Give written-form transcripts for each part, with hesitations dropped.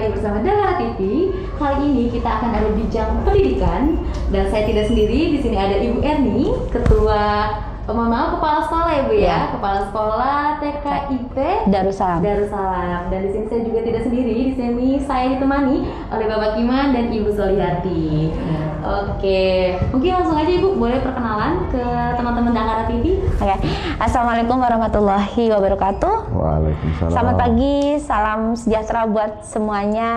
Bersama Dahara TV. Kali ini kita akan ada bincang pendidikan dan saya tidak sendiri. Di sini ada Ibu Erni, ketua kepala sekolah ya Bu ya, kepala sekolah TKIP Darussalam. Dan di sini saya juga tidak sendiri. Di sini saya ditemani oleh Bapak Kiman dan Ibu Solihati. Oke, mungkin langsung aja Ibu boleh perkenalan ke teman-teman Dahara TV. Oke. Assalamualaikum warahmatullahi wabarakatuh. Waalaikumsalam. Selamat pagi, salam sejahtera buat semuanya.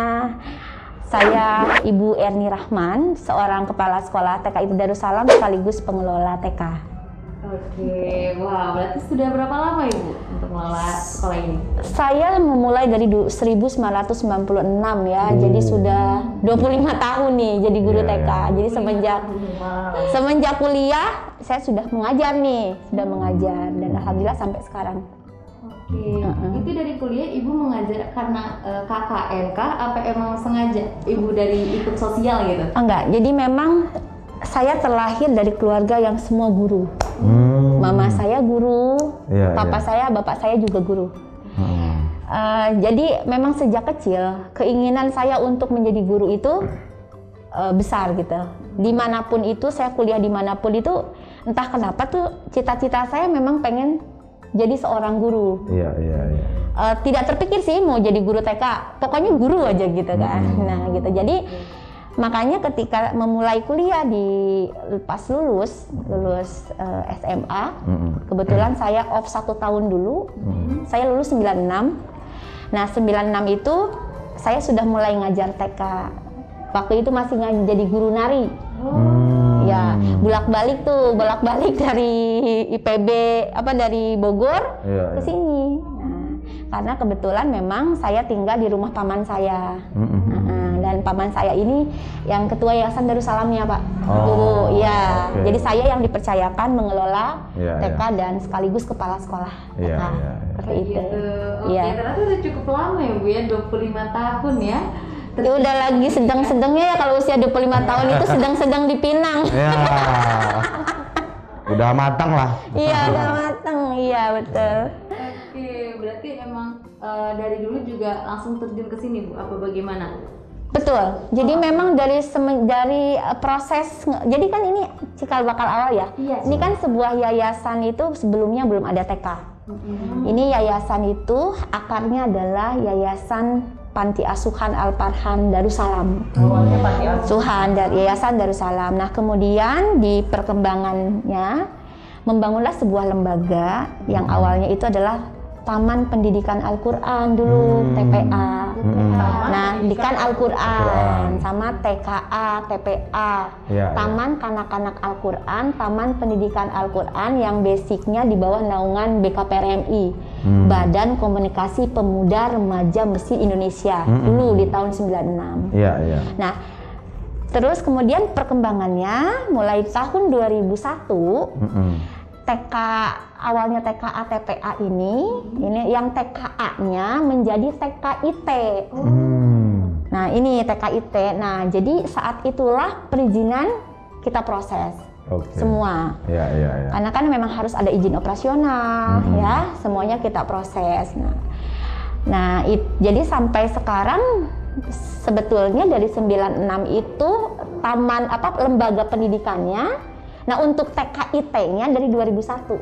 Saya Ibu Erni Rahman, seorang kepala sekolah TKIP Darussalam sekaligus pengelola TK. Oke, wah berarti sudah berapa lama Ibu untuk mengelola sekolah ini? Saya memulai dari 1996 ya, jadi sudah 25 tahun nih jadi guru TK. Jadi semenjak kuliah saya sudah mengajar nih, dan alhamdulillah sampai sekarang. Oke, itu dari kuliah Ibu mengajar karena KKN kah? Apa emang sengaja Ibu dari ikut sosial gitu? Enggak, jadi memang saya terlahir dari keluarga yang semua guru. Mama saya guru, bapak saya juga guru. Jadi memang sejak kecil keinginan saya untuk menjadi guru itu besar gitu. Dimanapun itu saya kuliah dimanapun itu, entah kenapa tuh cita-cita saya memang pengen jadi seorang guru. Tidak terpikir sih mau jadi guru TK, pokoknya guru aja gitu kan. Nah gitu. Jadi makanya ketika memulai kuliah pas lulus SMA, kebetulan saya off 1 tahun dulu. Saya lulus 96. Nah 96 itu saya sudah mulai ngajar TK. Waktu itu masih jadi guru nari. Ya, bolak-balik dari IPB dari Bogor ke sini. Nah, karena kebetulan memang saya tinggal di rumah paman saya. Dan paman saya ini yang ketua Yayasan Darussalamnya Pak. Jadi saya yang dipercayakan mengelola TK dan sekaligus kepala sekolah TK. Seperti itu. Ternyata udah cukup lama ya Bu ya, 25 tahun ya. Ya udah lagi sedang-sedangnya ya, kalau usia 25 tahun itu sedang-sedang dipinang. Udah matang lah. Iya, udah matang. Iya, betul. Oke, berarti emang dari dulu juga langsung terjun ke sini Bu, apa bagaimana? Betul. Jadi memang dari proses, jadi kan ini cikal bakal awal ya. Ini kan sebuah yayasan itu sebelumnya belum ada TK. Ini yayasan itu akarnya adalah Yayasan Panti Asuhan Al-Farhan Darussalam. Asuhan dari Yayasan Darussalam. Nah, kemudian di perkembangannya membangunlah sebuah lembaga yang awalnya itu adalah Taman Pendidikan Al-Quran dulu, TPA. Nah, Pendidikan Al-Quran sama TKA, TPA, Taman Kanak-Kanak Al-Quran, Taman Pendidikan Al-Quran yang basicnya di bawah naungan BKPRMI, Badan Komunikasi Pemuda Remaja Mesir Indonesia, dulu di tahun 96. Nah, terus kemudian perkembangannya mulai tahun 2001, TK awalnya TKA TPA ini yang TKA-nya menjadi TKIT. Nah, ini TKIT. Nah, jadi saat itulah perizinan kita proses semua. Karena kan memang harus ada izin operasional ya, semuanya kita proses. Nah, jadi sampai sekarang sebetulnya dari 96 itu lembaga pendidikannya. Nah, untuk TKIT-nya dari 2001.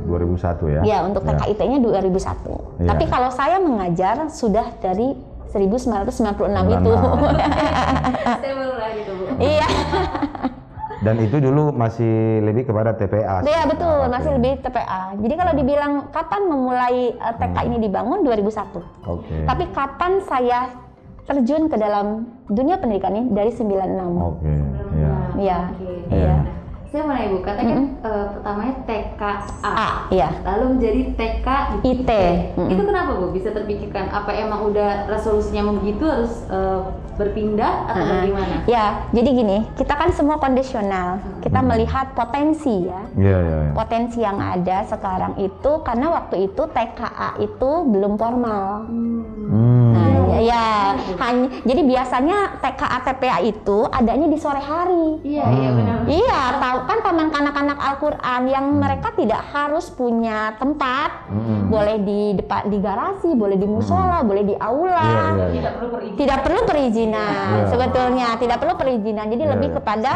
2001 ya? Ya, untuk TKIT-nya 2001. Tapi kalau saya mengajar sudah dari 1996 itu. Saya baru lagi tuh Bu. Iya. Dan itu dulu masih lebih kepada TPA. Iya, betul, masih lebih TPA. Jadi kalau dibilang kapan memulai TK ini dibangun 2001. Tapi kapan saya terjun ke dalam dunia pendidikan ini dari 96. Iya. Saya mau nanya Bu, katanya kan pertamanya TKA, Iya. lalu menjadi TKIT. Mm-mm. Itu kenapa Bu bisa terpikirkan? Apa emang udah resolusinya begitu harus berpindah atau bagaimana? Ya, jadi gini, kita kan semua kondisional. Kita melihat potensi ya. Iya. Potensi yang ada sekarang itu karena waktu itu TKA itu belum formal. Nah, ya, hanya jadi biasanya TKA TPA itu adanya di sore hari. Iya benar. Iya, tahu kan taman kanak-kanak Al-Qur'an yang mereka tidak harus punya tempat. Boleh di depan di garasi, boleh di musola, boleh di aula. Tidak perlu perizinan. Tidak perlu perizinan. Iya. Sebetulnya tidak perlu perizinan. Jadi Iya, lebih iya. kepada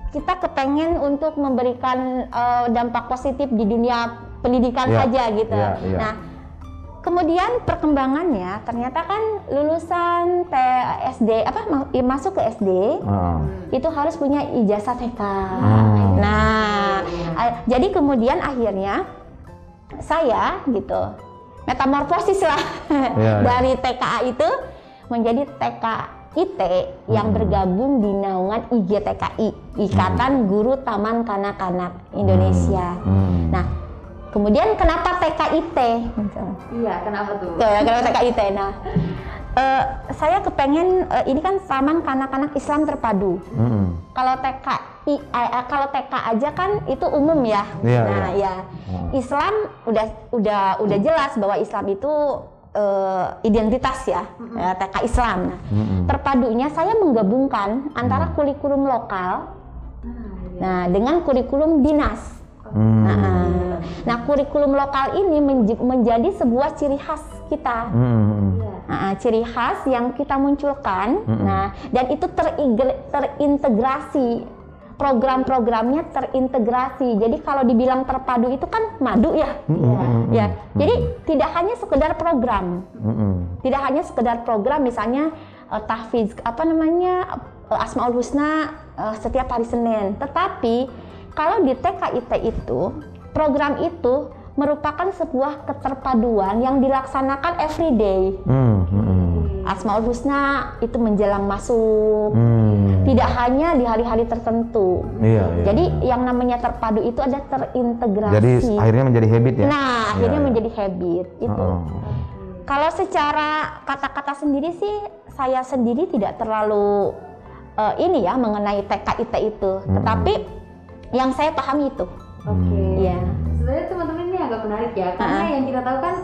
kita kepengen untuk memberikan dampak positif di dunia pendidikan Iya. saja gitu. Iya. Nah, kemudian perkembangannya ternyata kan lulusan SD masuk ke SD itu harus punya ijazah TK. Nah, jadi kemudian akhirnya saya gitu metamorfosis lah dari TKA itu menjadi TKIT yang bergabung di naungan IGTKI, Ikatan Guru Taman Kanak-Kanak Indonesia. Nah, kemudian kenapa TKIT? Iya, kenapa tuh? Kenapa TKIT? Nah, saya kepengen ini kan Taman Kanak-Kanak Islam Terpadu. Kalau TK aja kan itu umum ya. Iya. Ya. Islam udah jelas bahwa Islam itu identitas ya, TK Islam. Nah, terpadunya saya menggabungkan antara kurikulum lokal dengan kurikulum dinas. Nah, kurikulum lokal ini menjadi sebuah ciri khas kita. Ciri khas yang kita munculkan. Nah, dan itu terintegrasi. Program-programnya terintegrasi. Jadi kalau dibilang terpadu itu kan madu ya. Ya. Jadi tidak hanya sekedar program. Tidak hanya sekedar program misalnya tahfiz Asmaul Husna setiap hari Senin. Tetapi kalau di TKIT itu program itu merupakan sebuah keterpaduan yang dilaksanakan everyday. Asmaul Husna itu menjelang masuk, tidak hanya di hari-hari tertentu. Jadi yang namanya terpadu itu ada terintegrasi. Jadi akhirnya menjadi habit ya? Nah, akhirnya menjadi habit itu. Kalau secara kata-kata sendiri sih, saya sendiri tidak terlalu mengenai TKIT itu. Tetapi yang saya pahami itu. Iya. Sebenarnya teman-teman ini agak menarik ya, karena yang kita tahu kan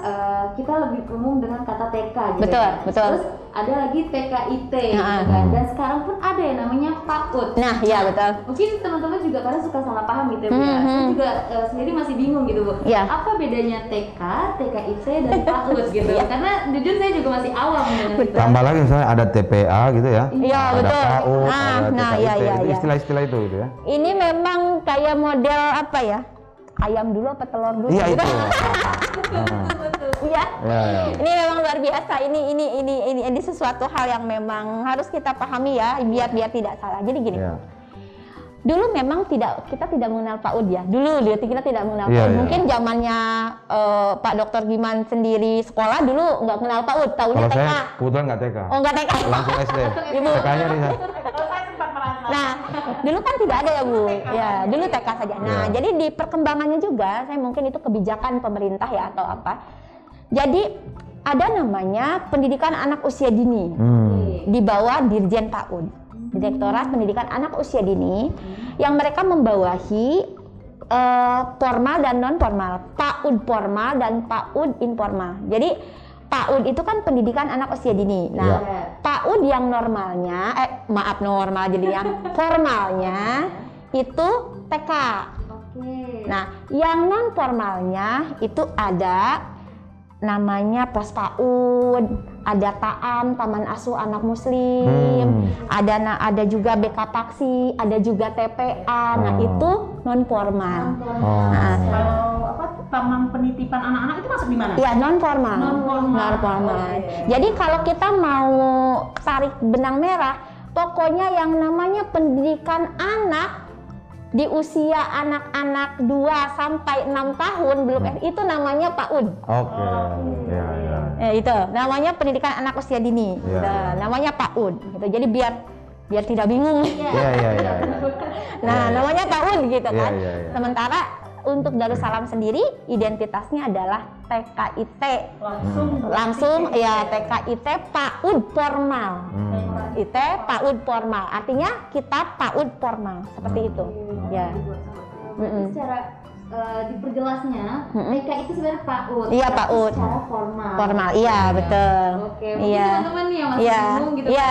kita lebih umum dengan kata TK gitu. Betul. Terus ada lagi TKIT gitu kan. Dan sekarang pun ada yang namanya PAUD. Nah, iya betul. Mungkin teman-teman juga kadang suka salah paham gitu ya. Saya juga sendiri masih bingung gitu Bu. Apa bedanya TK, TKIT dan PAUD gitu. Karena jujur saya juga masih awam dengan itu. Tambah lagi misalnya ada TPA gitu ya. Iya, ada betul. PAUD, ada TKIT, itu iya. istilah-istilah itu gitu ya. Ini memang kayak model apa ya? Ayam dulu apa telur dulu? Iya gitu. itu. Iya. Ya. Ini memang luar biasa. Ini sesuatu hal yang memang harus kita pahami ya, biar tidak salah. Jadi gini. Ya. Dulu memang kita tidak mengenal PAUD ya. Dulu kita tidak mengenal Iya, PAUD. iya. Mungkin zamannya Pak Dr. Giman sendiri sekolah dulu nggak kenal PAUD, taunya Kalau TK. saya kebetulan nggak TK. Oh, nggak TK. Langsung SD. Ibu. TK-nya nih. Nah, dulu kan tidak ada ya Bu. Ya, dulu TK saja. Nah, jadi di perkembangannya juga, saya mungkin itu kebijakan pemerintah ya atau apa. Jadi ada namanya pendidikan anak usia dini di bawah Dirjen PAUD, Direktorat Pendidikan Anak Usia Dini, yang mereka membawahi formal dan non formal, PAUD formal dan PAUD informal. Jadi PAUD itu kan pendidikan anak usia dini. Nah, PAUD yang normalnya, normal jadi yang formalnya itu TK. Nah, yang non formalnya itu ada namanya pos PAUD, ada TAAM, Taman Asuh Anak Muslim, ada juga BK Paksi, ada juga TPA. Nah, itu non formal. Nah, kalau taman penitipan anak-anak itu masuk di mana? Ya, non formal. Jadi kalau kita mau tarik benang merah, pokoknya yang namanya pendidikan anak di usia anak-anak 2 sampai 6 tahun belum itu namanya PAUD. Ya. Itu namanya pendidikan anak usia dini. Namanya PAUD gitu. Jadi biar biar tidak bingung. Iya. Nah, namanya PAUD gitu kan. Iya. Sementara untuk Darussalam sendiri identitasnya adalah TKIT. Langsung ya TKIT PAUD formal. IT PAUD formal. Artinya kita PAUD formal seperti itu. Ya. Secara diperjelasnya, TK itu sebenarnya PAUD. Iya, PAUD. Secara formal. Formal, iya betul. Oke, mungkin Iya. teman-teman nih yang masih Iya. bingung gitu. Iya.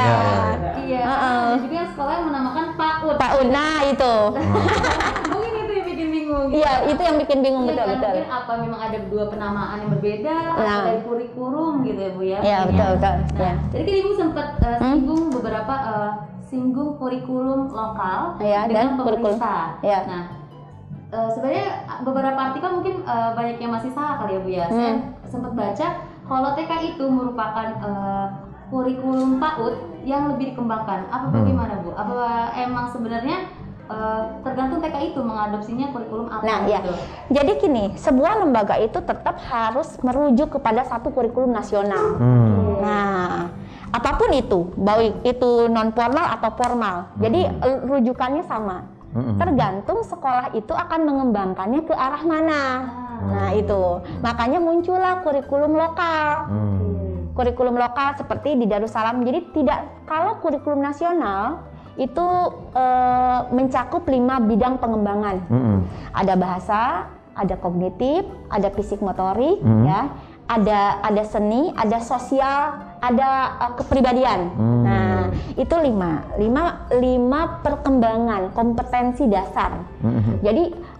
Iya. Ada juga yang sekolah yang menamakan PAUD. PAUD, nah itu. Mungkin itu yang bikin bingung. Gitu. Iya, itu yang bikin bingung, Iya, betul kan? betul. Mungkin apa memang ada dua penamaan yang berbeda Nah. atau dari kurikulum gitu ya Bu ya? Iya, Mungkin betul betul. Nah, Ya. jadi kan Ibu sempat singgung beberapa singgung kurikulum lokal Iya, dan dengan kurikulum. pemerintah. Iya. Nah, sebenarnya beberapa artikel mungkin banyak yang masih salah kali ya Bu ya. Saya sempat baca kalau TK itu merupakan kurikulum PAUD yang lebih dikembangkan. Apa bagaimana Bu? Apa emang sebenarnya tergantung TK itu mengadopsinya kurikulum apa Nah, ya. gitu? Jadi gini, sebuah lembaga itu tetap harus merujuk kepada satu kurikulum nasional. Nah, apapun itu, baik itu non formal atau formal. Jadi rujukannya sama. Tergantung sekolah itu akan mengembangkannya ke arah mana. Nah, itu. Makanya muncullah kurikulum lokal. Kurikulum lokal seperti di Darussalam. Jadi tidak, kalau kurikulum nasional itu mencakup 5 bidang pengembangan. Ada bahasa, ada kognitif, ada fisik motorik, ya, ada seni, ada sosial, ada kepribadian. Nah, itu 5 perkembangan kompetensi dasar.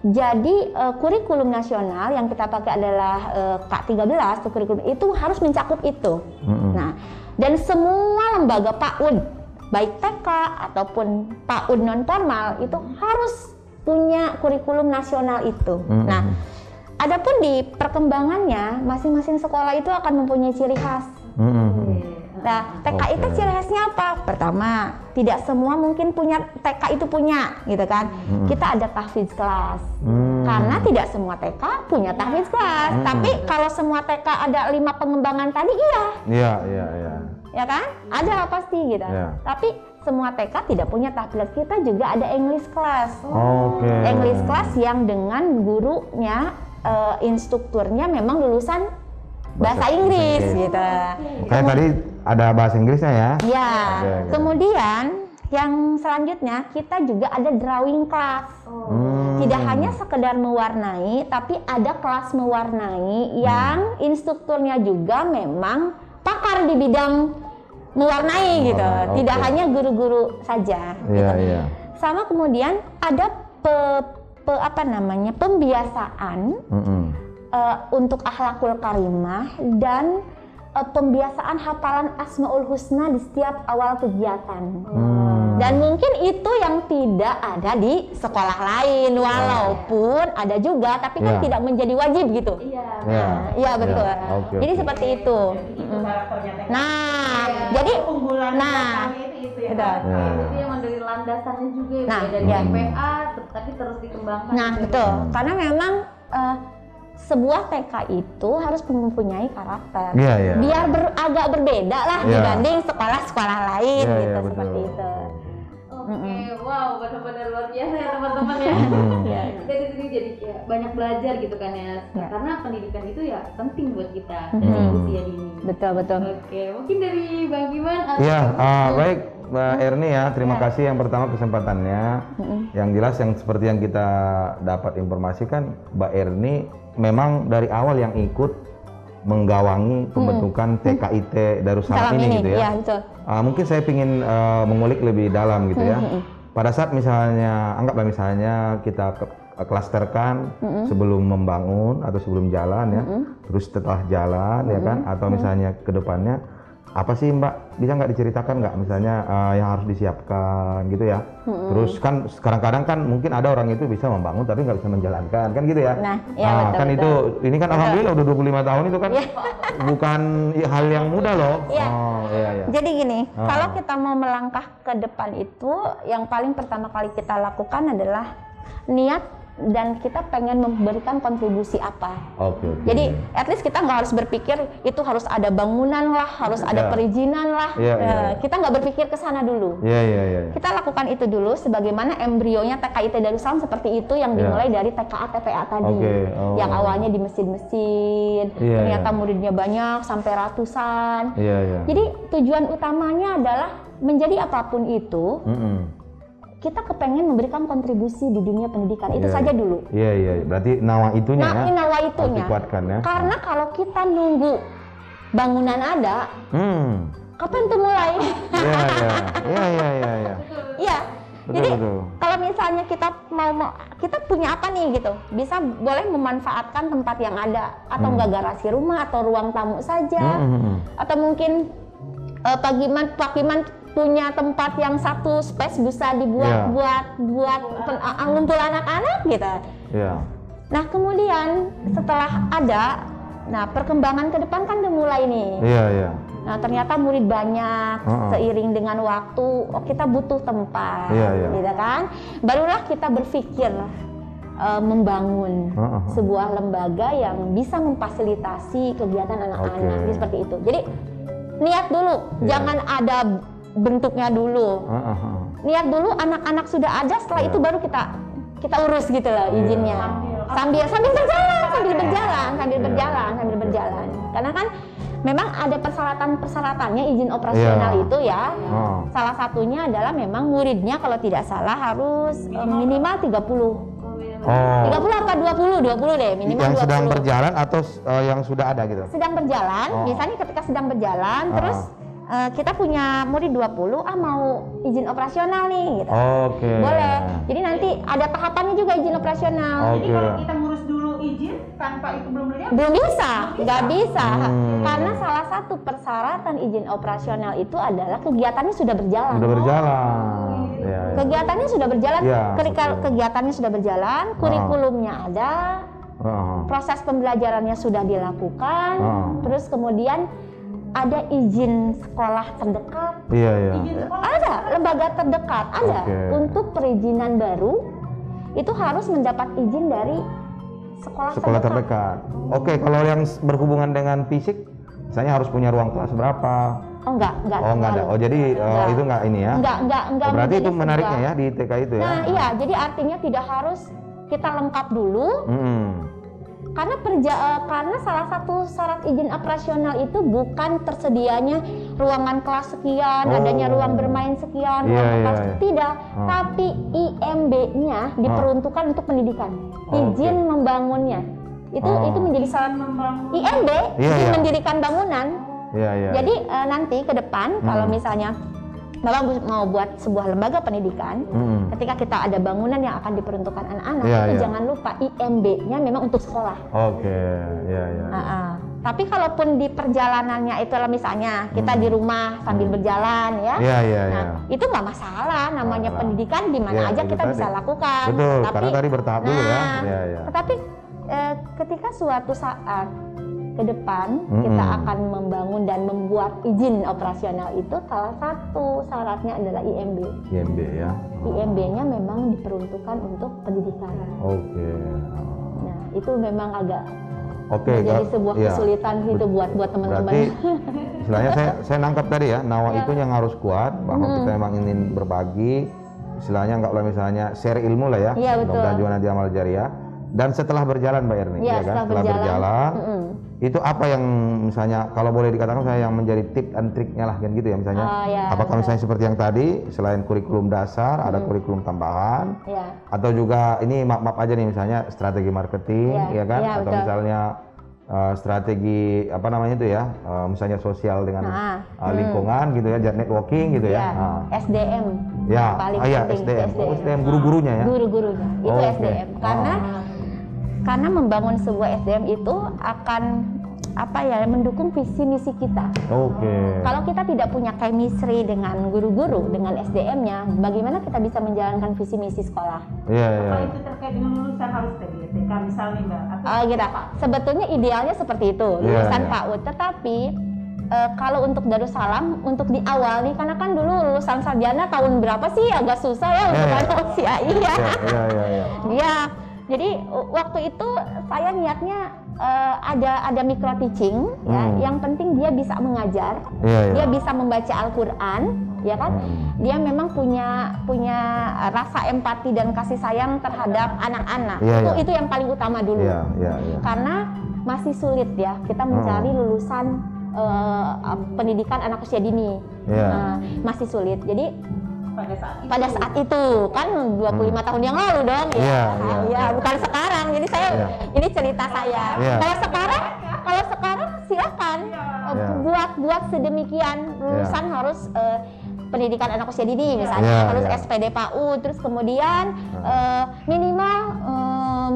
Jadi kurikulum nasional yang kita pakai adalah K13, kurikulum itu harus mencakup itu. Nah, dan semua lembaga PAUD baik TK ataupun PAUD non formal itu harus punya kurikulum nasional itu. Nah, adapun di perkembangannya masing-masing sekolah itu akan mempunyai ciri khas. Nah, TK itu ciri khasnya apa? Pertama, tidak semua mungkin punya TK itu punya, gitu kan? Kita ada tahfidz kelas. Karena tidak semua TK punya tahfidz kelas. Tapi kalau semua TK ada 5 pengembangan tadi, iya. Iya. Ya kan? Ada pasti gitu. Tapi semua TK tidak punya tahfidz. Kita juga ada English class. English class yang dengan gurunya, instrukturnya memang lulusan bahasa Inggris gitu. Kayak tadi ada bahasa Inggrisnya ya? Ya. Oke. Kemudian yang selanjutnya kita juga ada drawing class. Tidak hanya sekedar mewarnai, tapi ada kelas mewarnai yang instrukturnya juga memang pakar di bidang mewarnai gitu. Tidak hanya guru-guru saja. Iya. Sama kemudian ada pembiasaan untuk akhlakul karimah dan pembiasaan hafalan Asmaul Husna di setiap awal kegiatan. Dan mungkin itu yang tidak ada di sekolah lain, walaupun ada juga, tapi kan tidak menjadi wajib gitu. Iya betul. Jadi seperti itu. Nah, jadi keunggulan itu ya. Itu yang dari landasannya juga ya, dari MPA tapi terus dikembangkan. Nah, betul. Karena memang sebuah TK itu harus mempunyai karakter. Biar agak berbeda lah dibanding sekolah-sekolah lain gitu, seperti itu. Oke, wow, benar-benar luar biasa ya teman-teman ya. Kita di sini jadi kayak banyak belajar gitu kan ya. Karena pendidikan itu ya penting buat kita dari usia dini. Betul. Oke, mungkin dari Bang Biman atau baik Mbak Erni ya, terima kasih yang pertama kesempatannya. Yang jelas yang seperti yang kita dapat informasikan, Mbak Erni memang dari awal yang ikut menggawangi pembentukan TKIT Darussalam ini gitu ya. Iya, betul. Mungkin saya ingin mengulik lebih dalam gitu ya. Pada saat misalnya, anggaplah misalnya kita klasterkan sebelum membangun atau sebelum jalan ya, terus setelah jalan ya kan, atau misalnya ke depannya, apa sih Mbak, bisa nggak diceritakan nggak misalnya yang harus disiapkan gitu ya. Terus kan kadang-kadang kan mungkin ada orang itu bisa membangun tapi nggak bisa menjalankan kan gitu ya. Nah, ya, betul, kan betul. Itu ini kan alhamdulillah udah 25 tahun itu kan bukan hal yang mudah loh. Iya. Jadi gini, kalau kita mau melangkah ke depan itu yang paling pertama kali kita lakukan adalah niat dan kita pengen memberikan kontribusi apa. Oke. Jadi at least kita nggak harus berpikir itu harus ada bangunan lah, harus ada perizinan lah. Kita nggak berpikir ke sana dulu. Kita lakukan itu dulu sebagaimana embrionya TKIT Darussalam seperti itu yang dimulai dari TKA TPA tadi. Yang awalnya di mesin-mesin, ternyata muridnya banyak sampai ratusan. Jadi tujuan utamanya adalah menjadi apapun itu. Kita kepengen memberikan kontribusi di dunia pendidikan, itu saja dulu. Berarti nawa itunya nawa itunya. Dikuatkan ya. Karena kalau kita nunggu bangunan ada, kapan tuh mulai? Iya. Jadi kalau misalnya kita kita punya apa nih gitu, bisa boleh memanfaatkan tempat yang ada, atau enggak garasi rumah atau ruang tamu saja, atau mungkin Pakiman punya tempat yang satu space bisa dibuat buat ngumpul anak-anak gitu. Nah kemudian setelah ada, nah perkembangan ke depan kan udah mulai nih. Nah ternyata murid banyak, seiring dengan waktu, kita butuh tempat, gitu kan? Barulah kita berpikir membangun sebuah lembaga yang bisa memfasilitasi kegiatan anak-anak, seperti itu. Jadi niat dulu, jangan ada bentuknya dulu. Niat dulu, anak-anak sudah ada, setelah itu baru kita urus gitu loh izinnya. Sambil berjalan. Karena kan memang ada persyaratannya izin operasional itu ya. Salah satunya adalah memang muridnya kalau tidak salah harus minimal 30. 30 apa 20 deh, minimal yang 20. Sedang berjalan atau yang sudah ada gitu? Sedang berjalan, misalnya ketika sedang berjalan, terus kita punya murid 20, mau izin operasional nih gitu. Boleh. Jadi nanti ada tahapannya juga izin operasional. Jadi kalau kita ngurus dulu izin tanpa itu belum bisa, nggak bisa. Karena salah satu persyaratan izin operasional itu adalah kegiatannya sudah berjalan. Kegiatannya sudah berjalan, ketika kegiatannya sudah berjalan, kurikulumnya ada, proses pembelajarannya sudah dilakukan, terus kemudian ada izin sekolah terdekat, ada lembaga terdekat, ada untuk perizinan baru itu harus mendapat izin dari sekolah terdekat. Kalau yang berhubungan dengan fisik, misalnya harus punya ruang kelas berapa? Enggak ada. Jadi itu enggak ini ya? Enggak. Berarti itu menariknya ya di TK itu ya? Nah iya, jadi artinya tidak harus kita lengkap dulu. Karena salah satu syarat izin operasional itu bukan tersedianya ruangan kelas sekian, adanya ruang bermain sekian, ruang kelas tidak, tapi IMB-nya diperuntukkan untuk pendidikan. Izin membangunnya itu menjadi syarat IMB, izin mendirikan bangunan. Jadi nanti ke depan kalau misalnya Bapak mau buat sebuah lembaga pendidikan, ketika kita ada bangunan yang akan diperuntukkan anak-anak, itu jangan lupa IMB-nya memang untuk sekolah. Tapi kalaupun di perjalanannya itu misalnya kita di rumah sambil berjalan itu nggak masalah, namanya pendidikan di mana aja kita bisa lakukan. Betul, karena tadi bertahap dulu ya. Tetapi ketika suatu saat ke depan kita akan membangun dan membuat izin operasional itu, salah satu syaratnya adalah IMB. IMB ya. IMB-nya memang diperuntukkan untuk pendidikan. Nah, itu memang agak jadi sebuah kesulitan itu buat teman-teman. Berarti istilahnya saya nangkap tadi ya, nawa itu yang harus kuat bahwa kita memang ingin berbagi, istilahnya nggak boleh misalnya share ilmu lah ya. Mudah-mudahan juga nanti amal jariah. Dan setelah berjalan Mbak Erni, setelah berjalan, itu apa yang misalnya kalau boleh dikatakan saya yang menjadi tip and triknya lah kan gitu ya misalnya, apakah misalnya seperti yang tadi selain kurikulum dasar ada kurikulum tambahan, atau juga ini maaf aja nih misalnya strategi marketing, atau misalnya strategi apa namanya itu ya, misalnya sosial dengan lingkungan gitu ya, networking gitu ya. SDM. Paling penting SDM. SDM guru-gurunya ya. Guru-gurunya itu SDM karena membangun sebuah SDM itu akan mendukung visi misi kita. Kalau kita tidak punya chemistry dengan guru-guru, dengan SDM-nya, bagaimana kita bisa menjalankan visi misi sekolah? Apa itu terkait dengan lulusan harus TK misalnya Mbak? Sebetulnya idealnya seperti itu, lulusan PAUD. Tetapi kalau untuk Darussalam, untuk di awal nih, karena kan dulu lulusan sarjana tahun berapa sih agak susah ya untuk anak usia Jadi waktu itu saya niatnya ada micro teaching, ya. Yang penting dia bisa mengajar, dia bisa membaca Al-Quran, ya kan? Dia memang punya rasa empati dan kasih sayang terhadap anak-anak. Itu yang paling utama dulu. Karena masih sulit ya kita mencari lulusan pendidikan anak usia dini, masih sulit. Jadi pada saat itu kan 25 tahun yang lalu dong ya, bukan sekarang. Jadi saya ini cerita saya. Kalau sekarang silakan buat sedemikian lulusan harus pendidikan anak usia dini misalnya, harus SPD PAU, terus kemudian minimal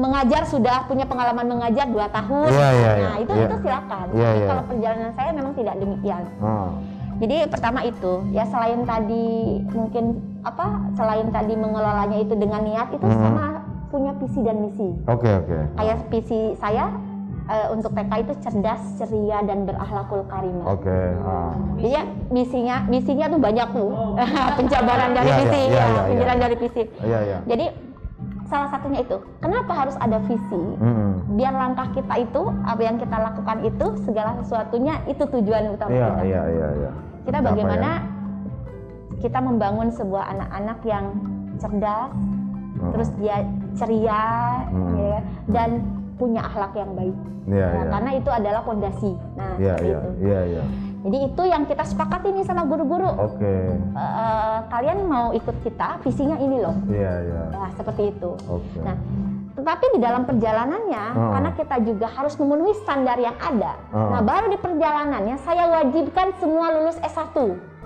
mengajar sudah punya pengalaman mengajar 2 tahun. Nah, itu silakan. Tapi kalau perjalanan saya memang tidak demikian. Jadi pertama itu ya, selain tadi mengelolanya itu dengan niat, itu sama punya visi dan misi. Kayak visi saya untuk TK itu cerdas, ceria, dan berakhlakul karimah. Jadi ya misinya tuh banyak tuh. Penjabaran dari visi, penjabaran dari visi. Jadi salah satunya itu, kenapa harus ada visi? Biar langkah kita itu, apa yang kita lakukan itu, segala sesuatunya itu tujuan utama kita. Kita bagaimana kita membangun sebuah anak-anak yang cerdas, terus dia ceria, ya, dan punya akhlak yang baik. Karena itu adalah fondasi. Nah, seperti itu. Jadi itu yang kita sepakati nih sama guru-guru. Kalian mau ikut kita, visinya ini loh. Nah, seperti itu. Nah, tetapi di dalam perjalanannya, karena kita juga harus memenuhi standar yang ada. Nah, baru di perjalanannya saya wajibkan semua lulus S1.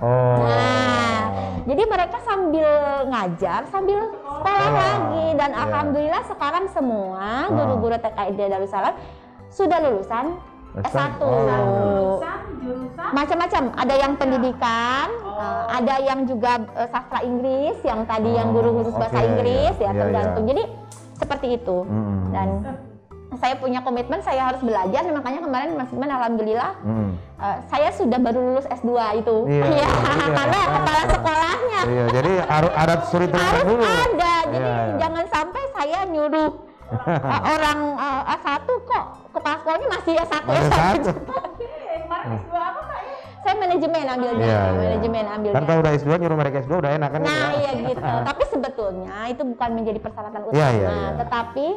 Nah, jadi mereka sambil ngajar, sambil sekolah lagi. Dan alhamdulillah sekarang semua guru-guru TKID Darussalam sudah lulusan S1. Macam-macam, ada yang pendidikan, ada yang juga sastra Inggris, yang tadi yang guru khusus bahasa Inggris, ya tergantung. Jadi seperti itu. Dan saya punya komitmen, saya harus belajar. Makanya kemarin Mas Iman alhamdulillah saya sudah baru lulus S2 itu. Karena kepala sekolahnya. Jadi harus dulu. Ada. Jadi jangan sampai saya nyuruh orang A1 kok kepala sekolahnya masih S1. S2 apa Kak? Saya manajemen ambilnya, manajemen ambilnya. Kan kalau udah S2 nyuruh mereka S2 udah enak kan? Nah iya gitu. Tapi sebetulnya itu bukan menjadi persyaratan utama, tetapi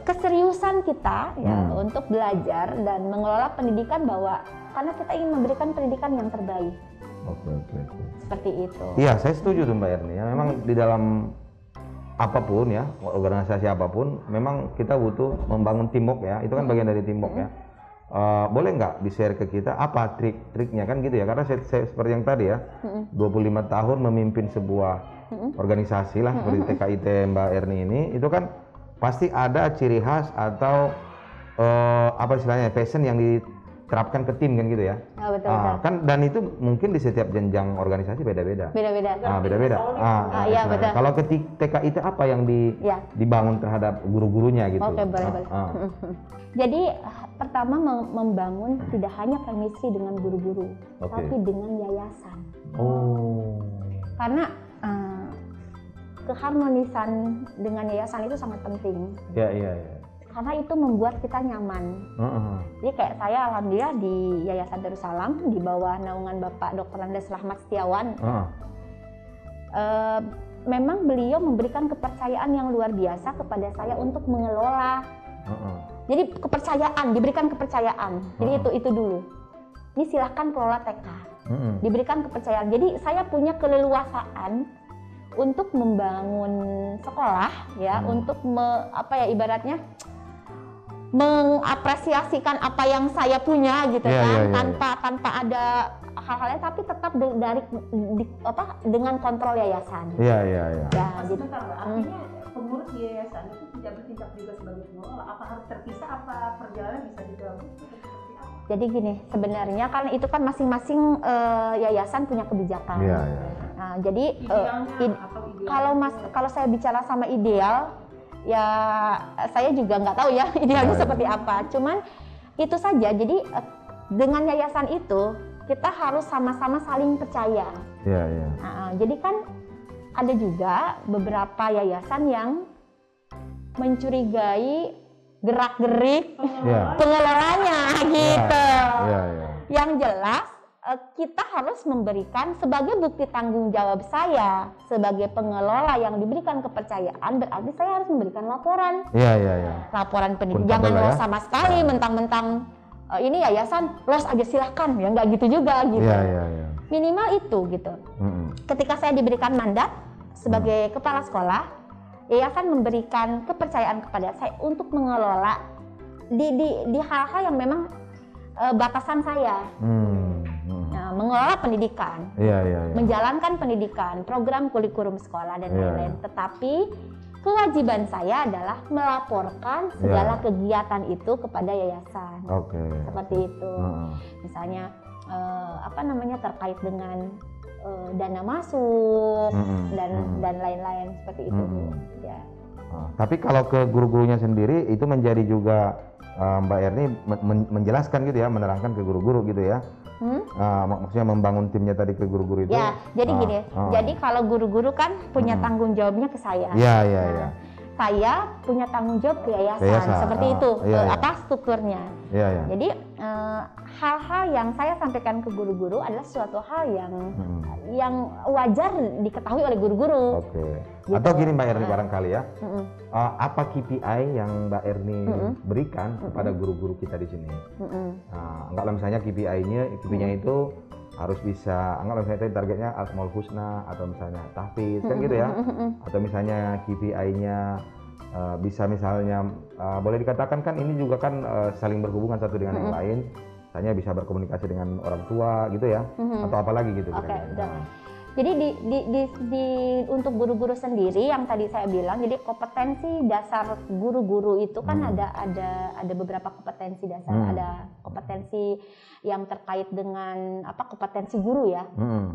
keseriusan kita ya untuk belajar dan mengelola pendidikan, bahwa karena kita ingin memberikan pendidikan yang terbaik. Seperti itu. Iya, saya setuju tuh Mbak Erni. Ya, memang di dalam apapun ya, organisasi apapun, memang kita butuh membangun teamwork ya. Itu kan bagian dari teamwork ya. Boleh nggak di-share ke kita apa trik-triknya kan gitu ya, karena saya seperti yang tadi ya, 25 tahun memimpin sebuah organisasi lah seperti TKIT Mbak Erni ini, itu kan pasti ada ciri khas atau apa istilahnya passion yang diterapkan ke tim kan gitu ya. Betul. Kan dan itu mungkin di setiap jenjang organisasi beda-beda. Beda-beda. Iya betul. Kalau ke TKIT apa yang dibangun terhadap guru-gurunya gitu? Boleh. Jadi pertama membangun tidak hanya chemistry dengan guru-guru, tapi dengan yayasan. Karena keharmonisan dengan yayasan itu sangat penting. Iya. Karena itu membuat kita nyaman. Jadi kayak saya alhamdulillah di Yayasan Darussalam di bawah naungan Bapak Dr. Andes Rahmat Setiawan. Memang beliau memberikan kepercayaan yang luar biasa kepada saya untuk mengelola. Jadi diberikan kepercayaan. Jadi itu dulu. Ini silahkan kelola TK. Diberikan kepercayaan. Jadi saya punya keleluasaan untuk membangun sekolah ya, untuk ibaratnya mengapresiasikan apa yang saya punya gitu tanpa ada hal-halnya, tapi tetap dengan kontrol yayasan. Ya, gitu. Artinya pengurus yayasan itu tidak bertindak juga sebagai pengelola. Apa harus terpisah? Apa perjalanan bisa digabung? Jadi gini, sebenarnya kan itu kan masing-masing yayasan punya kebijakan. Nah, jadi kalau saya bicara sama ideal, ya saya juga nggak tahu ya idealnya seperti apa. Cuman itu saja. Jadi dengan yayasan itu kita harus sama-sama saling percaya. Jadi kan ada juga beberapa yayasan yang mencurigai gerak-gerik Ya. pengelolanya gitu. Ya. Yang jelas kita harus memberikan sebagai bukti tanggung jawab saya sebagai pengelola yang diberikan kepercayaan, berarti saya harus memberikan laporan. Iya. Laporan pendidik. Akuntabel Jangan lah los ya. sama sekali mentang-mentang ini yayasan los aja silahkan ya, nggak gitu juga gitu. Iya. Minimal itu gitu. Ketika saya diberikan mandat sebagai kepala sekolah, yayasan memberikan kepercayaan kepada saya untuk mengelola di hal-hal yang memang batasan saya. Nah, mengelola pendidikan, Iya. menjalankan pendidikan, program kurikulum sekolah dan lain-lain. Tetapi kewajiban saya adalah melaporkan segala kegiatan itu kepada yayasan. Oke. Seperti itu. Misalnya terkait dengan dana masuk dan lain-lain seperti itu. Ya. Tapi kalau ke guru-gurunya sendiri itu menjadi juga Mbak Erni menjelaskan gitu ya, menerangkan ke guru-guru gitu ya. Maksudnya membangun timnya tadi ke guru-guru itu. Ya, jadi gini. Jadi kalau guru-guru kan punya tanggung jawabnya ke saya. Iya. Saya punya tanggung jawab ke yayasan. Seperti itu. Strukturnya. Iya. Jadi hal-hal yang saya sampaikan ke guru-guru adalah suatu hal yang wajar diketahui oleh guru-guru. Oke. Gitu. Atau gini Mbak Erni barangkali ya. Apa KPI yang Mbak Erni berikan kepada guru-guru kita di sini? Anggaplah misalnya KPI-nya itu harus bisa, anggaplah misalnya tadi targetnya Asmaul Husna atau misalnya tahfiz kan gitu ya. Atau misalnya KPI-nya bisa misalnya boleh dikatakan kan ini juga kan saling berhubungan satu dengan yang lain. Misalnya bisa berkomunikasi dengan orang tua gitu ya. Atau apalagi gitu. Oke, betul. Jadi untuk guru-guru sendiri yang tadi saya bilang, jadi kompetensi dasar guru-guru itu kan ada beberapa kompetensi dasar, ada kompetensi yang terkait dengan kompetensi guru ya.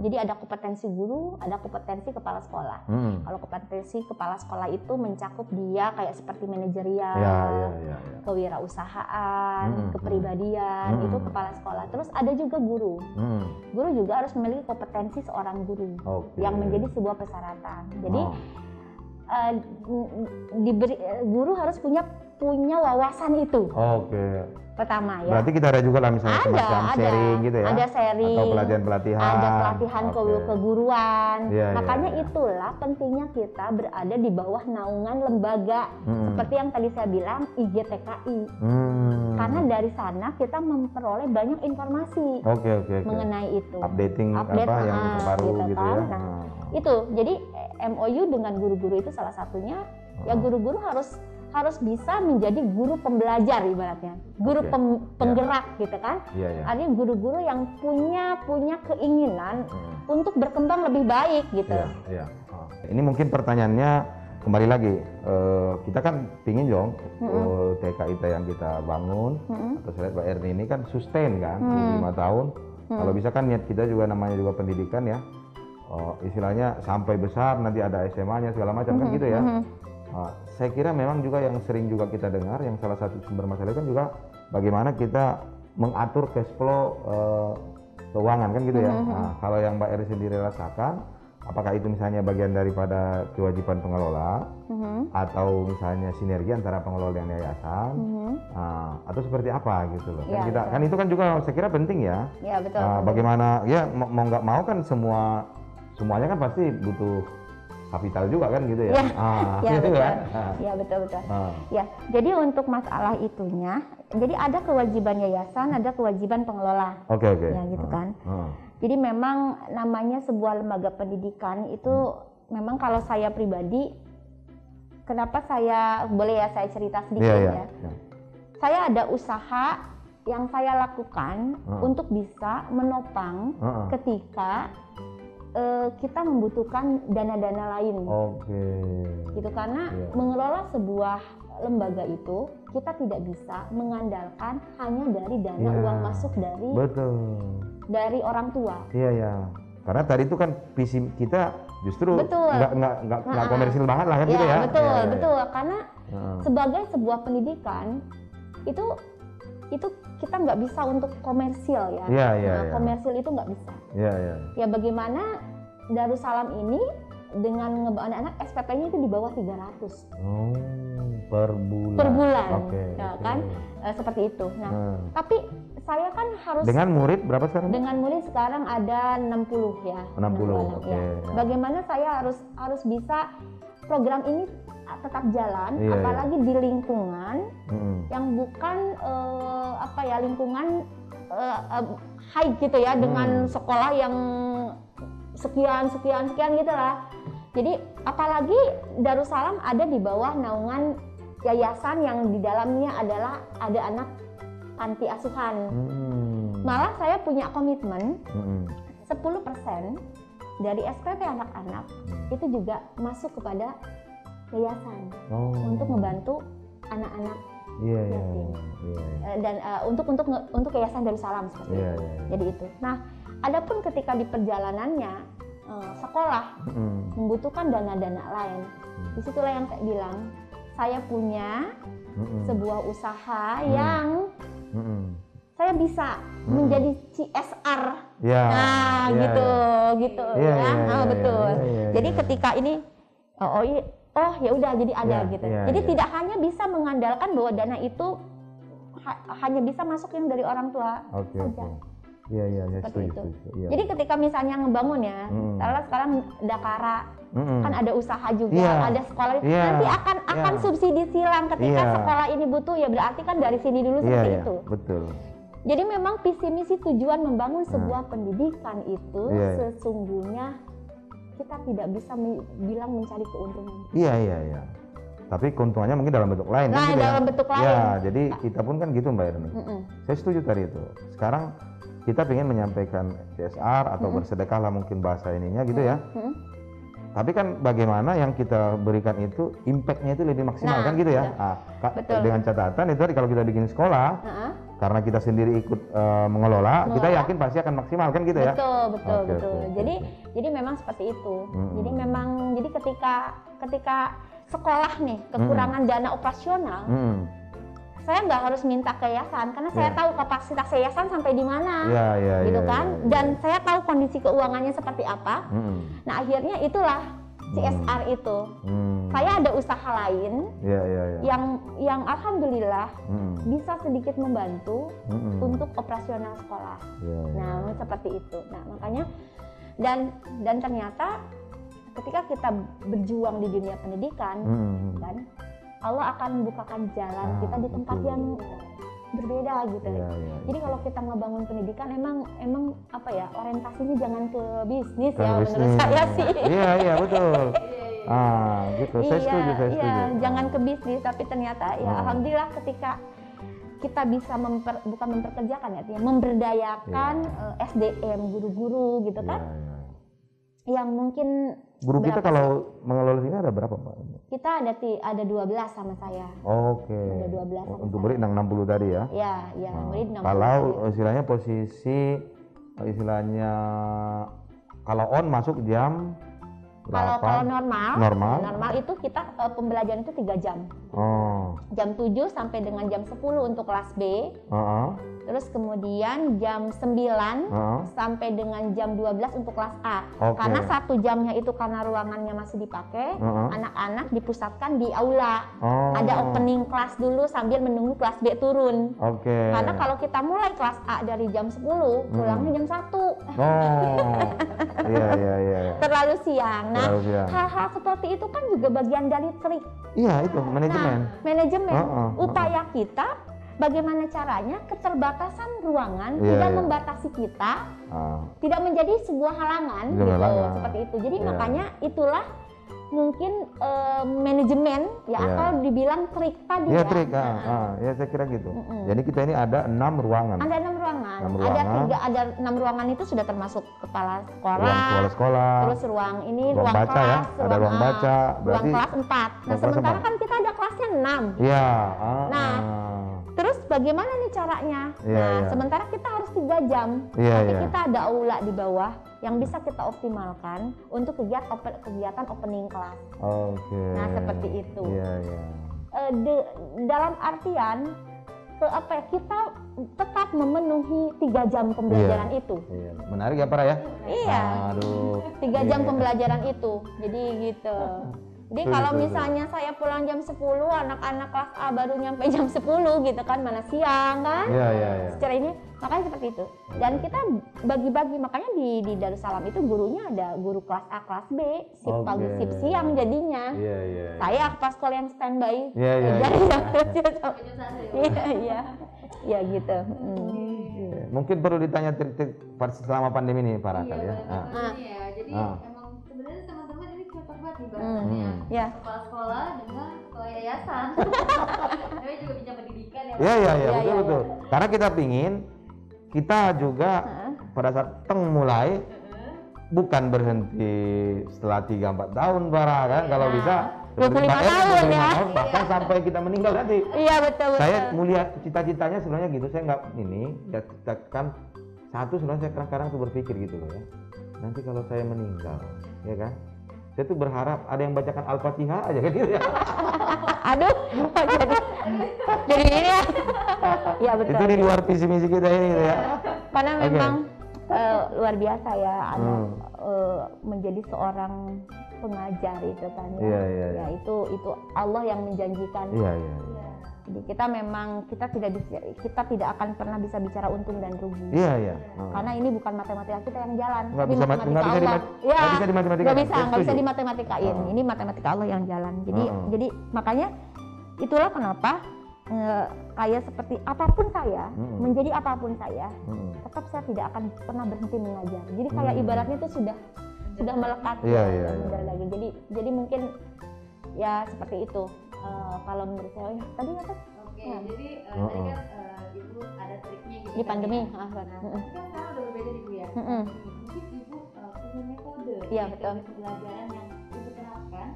Jadi ada kompetensi guru, ada kompetensi kepala sekolah. Kalau kompetensi kepala sekolah itu mencakup dia kayak seperti manajerial, kewirausahaan, kepribadian, itu kepala sekolah. Terus ada juga guru. Guru juga harus memiliki kompetensi seorang guru. Yang menjadi sebuah persyaratan. Jadi guru harus punya wawasan itu. Pertama ya. Berarti kita ada juga lah misalnya semacam sharing gitu ya. Ada sharing. Atau pelatihan-pelatihan. Ada pelatihan keguruan. Makanya iya. itulah pentingnya kita berada di bawah naungan lembaga seperti yang tadi saya bilang IGTKI. Karena dari sana kita memperoleh banyak informasi mengenai itu. Updating yang terbaru gitu kan? ya. Itu. Jadi MOU dengan guru-guru itu salah satunya ya guru-guru harus bisa menjadi guru pembelajar ibaratnya, guru penggerak gitu kan. Artinya guru-guru yang punya keinginan untuk berkembang lebih baik gitu. Ini mungkin pertanyaannya kembali lagi, kita kan pingin dong TKIT yang kita bangun atau saya Mbak Erni ini kan sustain kan 5 tahun. Kalau bisa kan niat kita juga namanya juga pendidikan ya, istilahnya sampai besar nanti ada SMA-nya segala macam kan gitu ya. Saya kira memang juga yang sering juga kita dengar, yang salah satu sumber masalah kan juga bagaimana kita mengatur cash flow keuangan kan gitu ya. Kalau yang Mbak Eri sendiri rasakan, apakah itu misalnya bagian daripada kewajiban pengelola atau misalnya sinergi antara pengelola dan yayasan, atau seperti apa gitu loh. Kan kita kan itu kan juga saya kira penting ya. Iya betul. Bagaimana ya mau nggak mau kan semuanya kan pasti butuh kapital juga kan gitu ya. Gitu betul. Kan? Ya betul. Ya, jadi untuk masalah itunya, jadi ada kewajiban yayasan, ada kewajiban pengelola. Oke. Ya gitu kan. Jadi memang namanya sebuah lembaga pendidikan itu memang kalau saya pribadi, kenapa saya boleh ya saya cerita sedikit ya. Saya ada usaha yang saya lakukan untuk bisa menopang ketika kita membutuhkan dana-dana lain. Gitu karena mengelola sebuah lembaga itu kita tidak bisa mengandalkan hanya dari dana uang masuk dari orang tua. Karena tadi itu kan visi kita justru nggak komersil banget lah kan gitu ya. Betul. Karena sebagai sebuah pendidikan itu kita nggak bisa untuk komersil ya. Komersil itu nggak bisa. Ya bagaimana Darussalam ini dengan ngebawa anak-anak SPP-nya itu di bawah 300. per bulan. Per bulan, Oke. ya oke. kan? Seperti itu. Nah, tapi saya kan harus Dengan murid berapa sekarang? dengan murid sekarang ada 60 ya. 60, anak, oke, ya. ya. Bagaimana saya harus bisa program ini tetap jalan, Iya, apalagi di lingkungan yang bukan lingkungan high gitu ya, dengan sekolah yang sekian gitu lah. Jadi apalagi Darussalam ada di bawah naungan yayasan yang di dalamnya adalah ada anak panti asuhan. Malah saya punya komitmen 10% dari SPP anak-anak itu juga masuk kepada yayasan untuk membantu anak-anak yatim. Dan untuk yayasan Darussalam seperti itu. Jadi itu. Nah, adapun ketika di perjalanannya sekolah membutuhkan dana-dana lain. Disitulah yang saya bilang, saya punya sebuah usaha yang saya bisa menjadi CSR. Gitu. Betul. Jadi ketika ini ya udah jadi ada gitu. Jadi tidak hanya bisa mengandalkan bahwa dana itu hanya bisa masuk yang dari orang tua saja. Iya, Seperti setuju. itu. Iya. Jadi ketika misalnya ngebangun ya, sekarang Dakara kan ada usaha juga, ada sekolah. Nanti akan subsidi silang ketika sekolah ini butuh, ya berarti kan dari sini dulu seperti itu. Betul. Jadi memang visi misi tujuan membangun sebuah pendidikan itu sesungguhnya kita tidak bisa bilang mencari keuntungan. Iya. Tapi keuntungannya mungkin dalam bentuk lain. Nah, kan, dalam bentuk lain. Ya, jadi kita pun kan gitu Mbak Erni. Saya setuju tadi itu. Sekarang kita ingin menyampaikan CSR atau bersedekah lah mungkin bahasa ininya gitu ya. Tapi kan bagaimana yang kita berikan itu impact-nya itu lebih maksimal kan gitu ya. Betul. Dengan catatan itu tadi kalau kita bikin sekolah, karena kita sendiri ikut mengelola, kita yakin pasti akan maksimal kan gitu ya. Betul. Jadi memang seperti itu. Jadi ketika sekolah nih kekurangan dana operasional, saya nggak harus minta ke yayasan karena saya tahu kapasitas yayasan sampai di mana, gitu kan. Dan saya tahu kondisi keuangannya seperti apa. Nah akhirnya itulah CSR itu. Saya ada usaha lain yang alhamdulillah bisa sedikit membantu untuk operasional sekolah. Nah seperti itu. Nah makanya dan ternyata ketika kita berjuang di dunia pendidikan, kan Allah akan membukakan jalan kita di tempat yang berbeda gitu. Jadi kalau kita ngebangun pendidikan emang orientasinya jangan ke bisnis menurut saya sih. Iya betul. Gitu. Saya setuju. Jangan ke bisnis, tapi ternyata alhamdulillah ketika kita bisa bukan memperkerjakan ya, memberdayakan SDM guru-guru gitu kan. Yang mungkin guru kita kalau mengelola sini ada berapa Mbak? Kita ada 12 sama saya. Oke. Ada 12 sama untuk murid 60 tadi ya? Iya, murid 60. Kalau istilahnya posisi kalau on masuk jam berapa? Kalau normal itu kita pembelajaran itu 3 jam. Jam 7 sampai dengan jam 10 untuk kelas B. Terus kemudian jam 9 sampai dengan jam 12 untuk kelas A. Karena 1 jamnya itu karena ruangannya masih dipakai, anak-anak dipusatkan di aula. Ada opening kelas dulu sambil menunggu kelas B turun. Karena kalau kita mulai kelas A dari jam 10, pulangnya jam 1. Iya. Terlalu siang. Nah, hal-hal seperti itu kan juga bagian dari trik. Iya, itu manajemen. Nah, manajemen. Upaya kita bagaimana caranya keterbatasan ruangan tidak membatasi kita, tidak menjadi sebuah halangan seperti itu. Jadi makanya itulah mungkin manajemen atau dibilang trik tadi ya. Trik, ya saya kira gitu. Jadi kita ini ada 6 ruangan. Ada 6 ruangan. Ada 6 ruangan itu sudah termasuk kepala sekolah. Terus ruang kelas, ya. Ada ruang baca. Ruang kelas 4. Nah, sementara kan kita ada kelasnya 6. Iya. Terus bagaimana nih caranya? Sementara kita harus 3 jam. Tapi kita ada aula di bawah yang bisa kita optimalkan untuk kegiatan opening kelas. Nah, seperti itu. Dalam artian kita tetap memenuhi 3 jam pembelajaran itu. Menarik ya, Para ya? Iya. 3 jam pembelajaran itu. Jadi gitu. Jadi kalau misalnya saya pulang jam 10, anak-anak kelas A baru nyampe jam 10 gitu kan, mana siang kan? Iya. Secara ini makanya seperti itu. Dan kita bagi-bagi, makanya di Darussalam itu gurunya ada guru kelas A, kelas B, sip pagi, sip siang jadinya. Iya. Saya pas sekolah yang standby. Iya. Iya. Ya gitu. Mungkin perlu ditanya trik-trik selama pandemi ini Pak Rakal ya. Jadi emang sebenarnya teman-teman ini cocok banget nih bahasanya. Kepala sekolah dengan kepala yayasan. Tapi juga bincang pendidikan ya. Iya, betul. Karena kita pingin kita juga pada saat mulai bukan berhenti setelah 3-4 tahun Bara kan, kalau bisa 25 tahun ya. Bahkan sampai kita meninggal nanti. Iya betul. Saya melihat cita-citanya sebenarnya gitu, saya nggak ya kan satu sebenarnya saya kadang-kadang tuh berpikir gitu loh ya. Nanti kalau saya meninggal, ya kan? Saya tuh berharap ada yang bacakan Al-Fatihah aja kan gitu ya. Aduh, jadi ini ya. Iya betul. Itu di luar visi misi kita ini gitu ya. Karena memang luar biasa ya anak menjadi seorang pengajar itu kan ya. Ya itu Allah yang menjanjikan. Iya. Jadi kita tidak akan pernah bisa bicara untung dan rugi. Iya. Karena ini bukan matematika kita yang jalan, Nggak tapi bisa matematika Allah. Nggak bisa dimatematika. Nggak bisa dimatematika-in. Ini matematika Allah yang jalan. Jadi makanya itulah kenapa kayak seperti apapun saya, menjadi apapun saya, tetap saya tidak akan pernah berhenti mengajar. Jadi kayak ibaratnya itu sudah melekat. Iya. Jadi mungkin ya seperti itu. Kalau menurut saya tadi apa? Jadi tadi kan ibu ada triknya gitu. Di pandemi. Kan sekarang udah berbeda nih Bu ya. Mungkin ibu punya metode. Iya betul. Pembelajaran yang ibu terapkan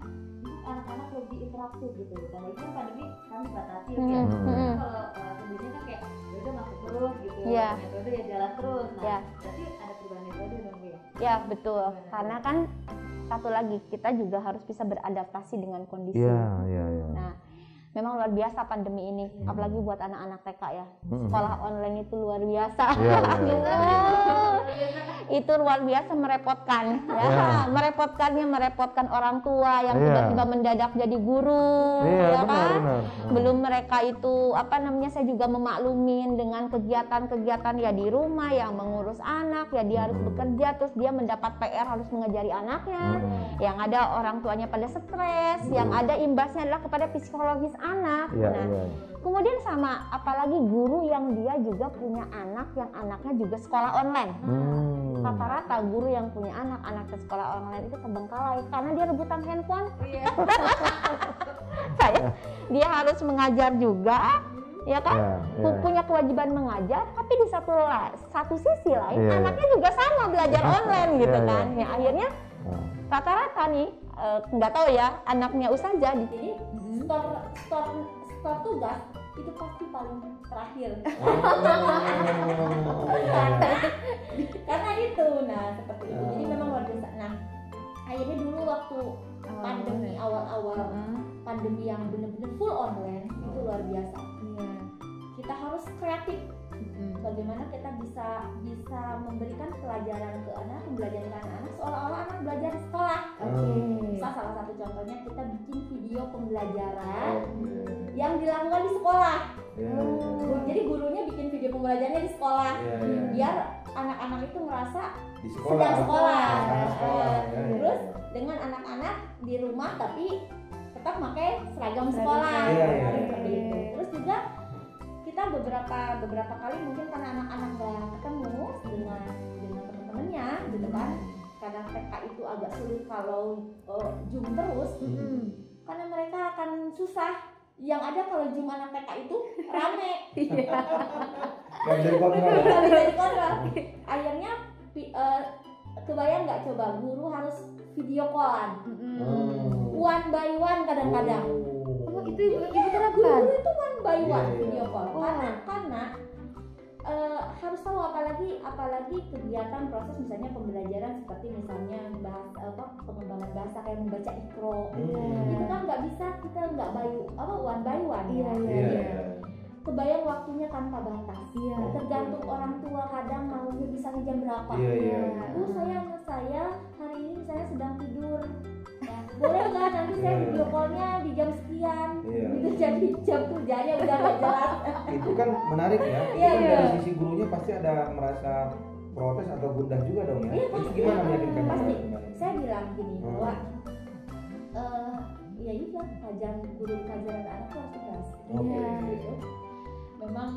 untuk anak-anak lebih interaktif gitu. Dan lagi kan pandemi kami batasi ya. Kalau sebelumnya kan kayak udah masuk terus gitu. Metode ya jalan terus. Nah, berarti ada perubahan metode dong Bu ya. Ya betul. Karena kan satu lagi kita juga harus bisa beradaptasi dengan kondisi. Iya. Nah, memang luar biasa pandemi ini, apalagi buat anak-anak TK ya. Sekolah online itu luar biasa. Itu luar biasa merepotkan. Merepotkan orang tua yang tiba-tiba mendadak jadi guru, ya kan? Benar. Belum mereka itu saya juga memaklumin dengan kegiatan-kegiatan ya di rumah yang mengurus anak, ya dia harus bekerja, terus dia mendapat PR harus mengajari anaknya. Yang ada orang tuanya pada stres, yang ada imbasnya adalah kepada psikologis anak. Kemudian sama apalagi guru yang dia juga punya anak yang anaknya juga sekolah online. Rata-rata guru yang punya anak-anak ke sekolah online itu terbengkalai karena dia rebutan handphone. Dia harus mengajar juga, ya kan? Punya kewajiban mengajar, tapi di satu sisi lain anaknya juga sama belajar online gitu kan. Ya akhirnya rata-rata nih nggak tahu ya, anaknya ustazah di sini store tugas itu pasti paling terakhir. Karena itu, seperti itu. Jadi memang luar biasa. Nah, akhirnya dulu waktu pandemi awal-awal, pandemi yang benar-benar full online itu luar biasa. Kita harus kreatif. Bagaimana kita bisa memberikan pembelajaran ke anak seolah-olah anak belajar di sekolah. Misal salah satu contohnya kita bikin video pembelajaran yang dilakukan di sekolah. Jadi gurunya bikin video pembelajarannya di sekolah, biar anak-anak itu merasa sedang sekolah. Terus dengan anak-anak di rumah tapi tetap pakai seragam sekolah. Terus juga kita beberapa kali mungkin karena anak-anak nggak ketemu dengan teman-temannya gitu kan, karena TK itu agak sulit kalau Zoom terus, karena mereka akan susah. Yang ada kalau Zoom anak TK itu rame, nggak bisa dikontrol. Akhirnya kebayang nggak coba guru harus video callan, one by one kadang-kadang. Itu ibu terapkan. Guru itu one by one video call. Karena harus tahu apalagi kegiatan proses misalnya pembelajaran seperti misalnya pengembangan bahasa kayak membaca Iqra. Itu kan nggak bisa kita nggak one by one. Kebayang waktunya tanpa batas. Tergantung orang tua kadang maunya bisa jam berapa. Bu, anak saya hari ini misalnya sedang tidur. Boleh nggak nanti saya jadi jam kerjanya udah nggak jelas. Itu kan menarik ya. Iya, Itu iya. dari sisi gurunya pasti ada merasa protes atau gundah juga dong ya. Iya, Itu pasti. gimana meyakinkan Pasti. mereka? Saya bilang gini Hmm. bahwa ya juga guru pelajaran anak tuh harus ikhlas. Oke. Ya, gitu. Memang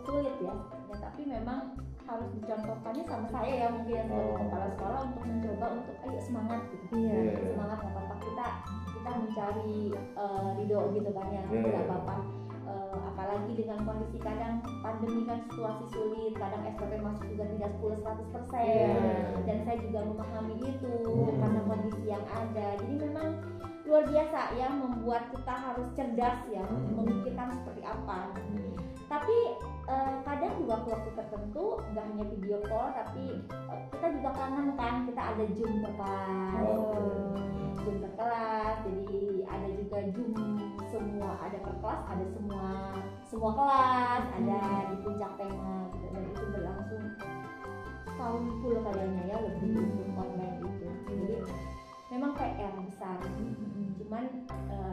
sulit ya, tapi memang harus dicontohkannya sama saya ya mungkin ya, sebagai kepala sekolah untuk mencoba untuk ayo semangat gitu. Iya. Semangat nggak apa-apa, kita mencari ridho gitu kan ya, Iya. nggak apa-apa. Apalagi dengan kondisi kadang pandemi kan situasi sulit, kadang SPP masuk juga tidak 10-100%. Dan saya juga memahami itu karena kondisi yang ada. Jadi memang luar biasa ya, membuat kita harus cerdas ya, memikirkan seperti apa. Tapi kadang juga waktu tertentu nggak hanya video call, tapi kita juga kangen kan, kita ada Zoom per kelas. Zoom per kelas, jadi ada juga Zoom semua, ada per kelas, ada semua kelas, ada di puncak tema gitu, dan itu berlangsung tahun full kayaknya ya, lebih untuk online itu. Jadi memang PR besar. Cuman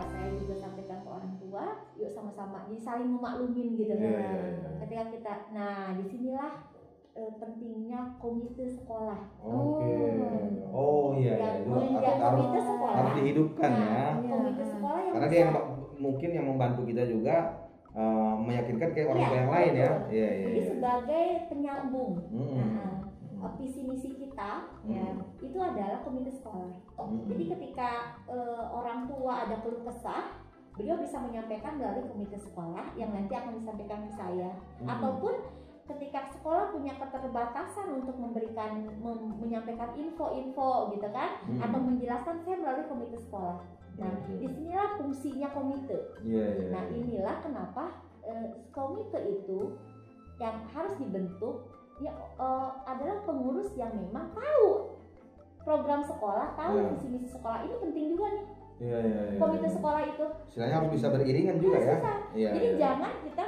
saya juga sampaikan ke orang tua, yuk sama-sama, jadi saling memaklumin gitu. Ketika kita, nah disinilah pentingnya komite sekolah. Oke. Oh iya, Yang itu menjadi komite sekolah. harus dihidupkan Nah, ya. komite sekolah yang Karena dia yang besar. mungkin yang membantu kita juga meyakinkan kayak orang Iya, tua yang lain ya. betul. Iya. Jadi sebagai penyambung visi misi kita ya, itu adalah komite sekolah. Jadi ketika orang tua ada keluh kesah, beliau bisa menyampaikan melalui komite sekolah yang nanti akan disampaikan ke saya. Ataupun ketika sekolah punya keterbatasan untuk menyampaikan info-info gitu kan, atau menjelaskan, saya melalui komite sekolah. Nah, disinilah fungsinya komite. Nah, inilah kenapa komite itu yang harus dibentuk ya adalah pengurus yang memang tahu program sekolah, tahu visi misi sekolah. Ini penting juga nih. Komite sekolah itu Istilahnya harus bisa beriringan juga ya. Jadi jangan kita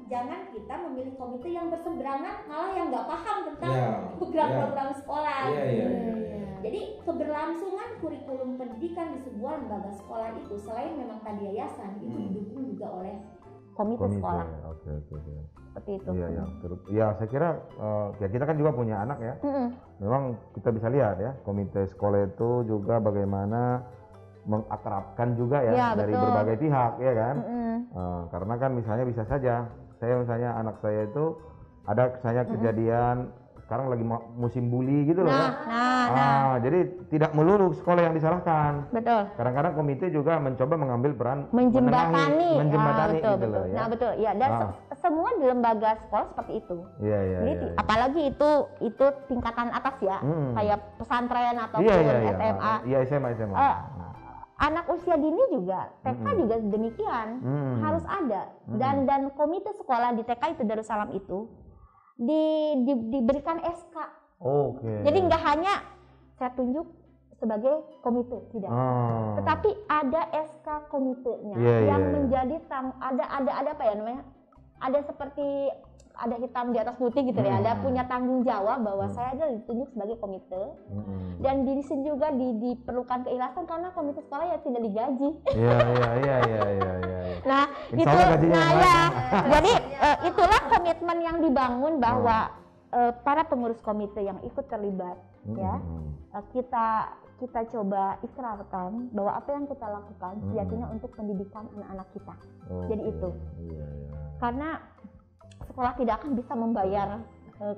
jangan kita memilih komite yang berseberangan, malah yang nggak paham tentang program-program sekolah. Jadi keberlangsungan kurikulum pendidikan di sebuah lembaga sekolah itu, selain memang tadi yayasan, itu didukung juga oleh komite sekolah. Oke. Seperti itu. Iya, saya kira ya kita kan juga punya anak ya. Memang kita bisa lihat ya, komite sekolah itu juga bagaimana mengakrabkan juga ya, dari betul. berbagai pihak ya kan. Karena kan misalnya bisa saja misalnya anak saya itu ada misalnya kejadian sekarang lagi musim bully gitu loh. Jadi tidak melulu sekolah yang disalahkan. Betul. Kadang-kadang komite juga mencoba mengambil peran menjembatani betul, gitu loh ya. Nah betul ya, dan semua di lembaga sekolah seperti itu. Jadi apalagi itu tingkatan atas ya, kayak pesantren ataupun SMA. Iya, SMA. Anak usia dini juga, TK juga demikian, harus ada. Dan komite sekolah di TK itu Darussalam itu diberikan SK. Jadi nggak hanya saya tunjuk sebagai komite, tidak. Tetapi ada SK komitenya yang menjadi ada apa ya namanya? Ada seperti ada hitam di atas putih gitu ya. Ada punya tanggung jawab bahwa saya adalah ditunjuk sebagai komite. Dan di sini juga diperlukan keikhlasan karena komite sekolah ya tidak digaji. Iya. Nah, itu jadi itulah komitmen yang dibangun bahwa para pengurus komite yang ikut terlibat ya, kita coba ikrarkan bahwa apa yang kita lakukan sejatinya untuk pendidikan anak-anak kita. Jadi itu. Karena sekolah tidak akan bisa membayar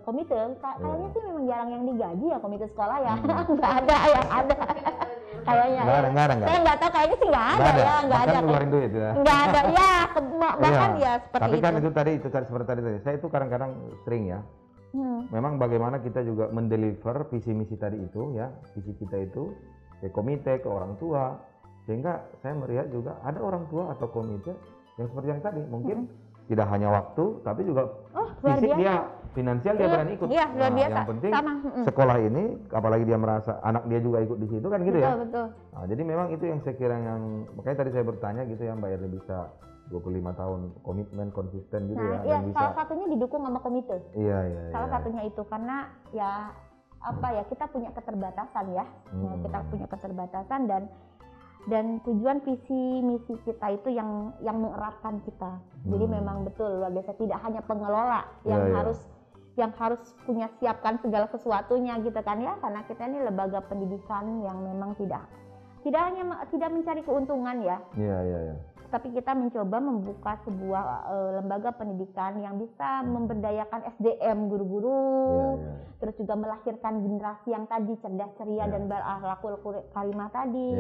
komite. Kayaknya sih memang jarang yang digaji ya komite sekolah ya. Nggak ada yang ada. Kayaknya. Nggak ada. Saya nggak tahu, kayaknya sih nggak ada ya. Nggak ada. Ngeluarin duit ya. Nggak ada ya. Bahkan ya seperti tapi itu. kan itu tadi seperti tadi. Saya itu kadang-kadang sering ya. Memang bagaimana kita juga mendeliver visi misi tadi itu ya, visi kita itu ke komite, ke orang tua, sehingga saya melihat juga ada orang tua atau komite yang seperti yang tadi mungkin tidak hanya waktu tapi juga fisik dia, finansial dia berani ikut. Iya, luar biasa. Yang penting sama. sekolah ini, apalagi dia merasa anak dia juga ikut di situ kan gitu ya. Betul. Nah, jadi memang itu yang saya kira makanya tadi saya bertanya gitu ya, Mbak Erni bisa 25 tahun komitmen konsisten gitu ya. Iya, dan bisa, salah satunya didukung sama komite. Iya. Salah satunya itu karena ya kita punya keterbatasan ya. Kita punya keterbatasan dan dan tujuan visi misi kita itu yang mengeratkan kita. Jadi memang betul luar biasa, tidak hanya pengelola yang harus punya siapkan segala sesuatunya gitu kan ya, karena kita ini lembaga pendidikan yang memang tidak mencari keuntungan ya. Tapi kita mencoba membuka sebuah lembaga pendidikan yang bisa memberdayakan SDM guru-guru, terus juga melahirkan generasi yang tadi cerdas ceria dan berakhlakul karimah tadi.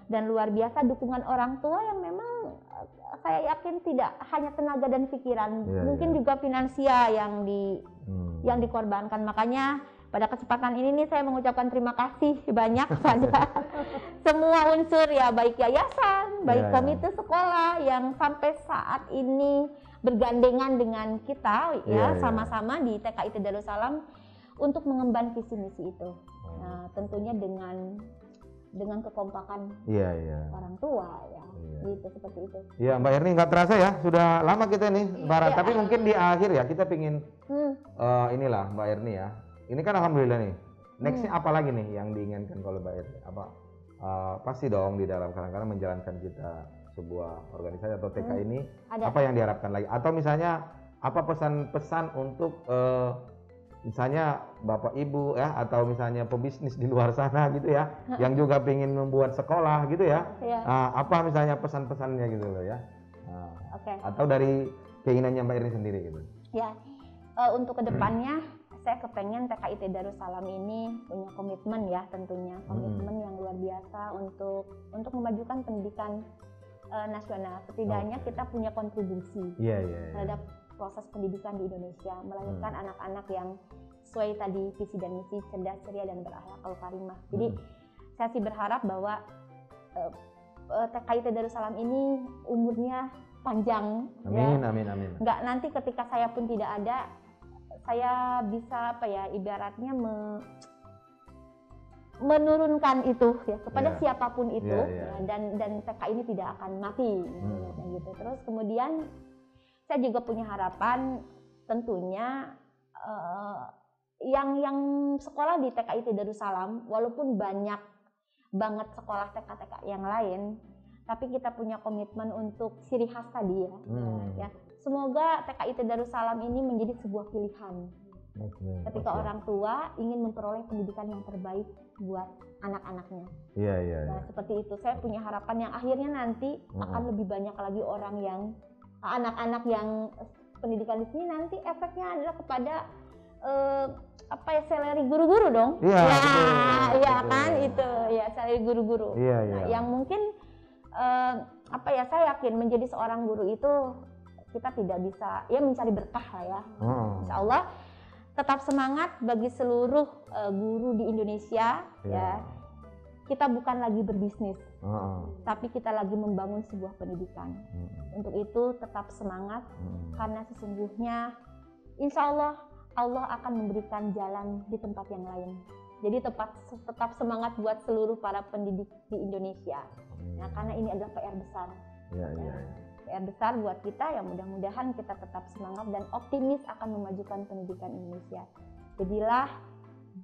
Dan luar biasa dukungan orang tua yang memang saya yakin tidak hanya tenaga dan pikiran, mungkin juga finansial yang dikorbankan. Makanya pada kesempatan ini nih saya mengucapkan terima kasih banyak kepada semua unsur ya, baik yayasan, baik komite sekolah yang sampai saat ini bergandengan dengan kita sama-sama di TKIT Darussalam untuk mengemban visi misi itu. Nah, tentunya dengan kekompakan orang tua ya, gitu seperti itu. Iya, Mbak Erni, nggak terasa ya, sudah lama kita nih, tapi mungkin di akhir ya kita pingin inilah Mbak Erni ya. Ini kan alhamdulillah nih. Nextnya apa lagi nih yang diinginkan kalau Mbak Erni? Pasti dong di dalam kadang-kadang menjalankan kita sebuah organisasi atau TK ini apa yang diharapkan lagi? Atau misalnya apa pesan-pesan untuk misalnya Bapak Ibu ya, atau misalnya pebisnis di luar sana gitu ya, yang juga pengen membuat sekolah gitu ya. Apa misalnya pesan-pesannya gitu loh ya? Atau dari keinginannya Mbak Erni sendiri gitu? Ya, untuk kedepannya saya kepengen TKIT Darussalam ini punya komitmen ya, tentunya komitmen yang luar biasa untuk memajukan pendidikan nasional. Setidaknya kita punya kontribusi terhadap proses pendidikan di Indonesia, melahirkan anak-anak yang sesuai tadi visi dan misi, cerdas ceria dan berakhlakul karimah. Jadi saya sih berharap bahwa TKIT Darussalam ini umurnya panjang. Amin. Nggak nanti ketika saya pun tidak ada, saya bisa ibaratnya menurunkan itu ya kepada siapapun itu dan TK ini tidak akan mati gitu. Terus kemudian saya juga punya harapan tentunya yang sekolah di TKIT Darussalam, walaupun banyak banget sekolah TK yang lain, tapi kita punya komitmen untuk ciri khas tadi ya. Semoga TKIT Darussalam ini menjadi sebuah pilihan ketika orang tua ingin memperoleh pendidikan yang terbaik buat anak-anaknya. Nah, seperti itu. Saya punya harapan yang akhirnya nanti akan lebih banyak lagi orang yang anak-anak yang pendidikan di sini, nanti efeknya adalah kepada salary guru-guru dong. Kan itu ya, salary guru-guru. Yang mungkin saya yakin menjadi seorang guru itu kita tidak bisa mencari berkah lah ya. Insya Allah tetap semangat bagi seluruh guru di Indonesia ya. Kita bukan lagi berbisnis, tapi kita lagi membangun sebuah pendidikan. Untuk itu tetap semangat, karena sesungguhnya insya Allah akan memberikan jalan di tempat yang lain. Jadi tetap semangat buat seluruh para pendidik di Indonesia. Nah, karena ini adalah PR besar. PR besar buat kita, yang mudah-mudahan kita tetap semangat dan optimis akan memajukan pendidikan Indonesia. Jadilah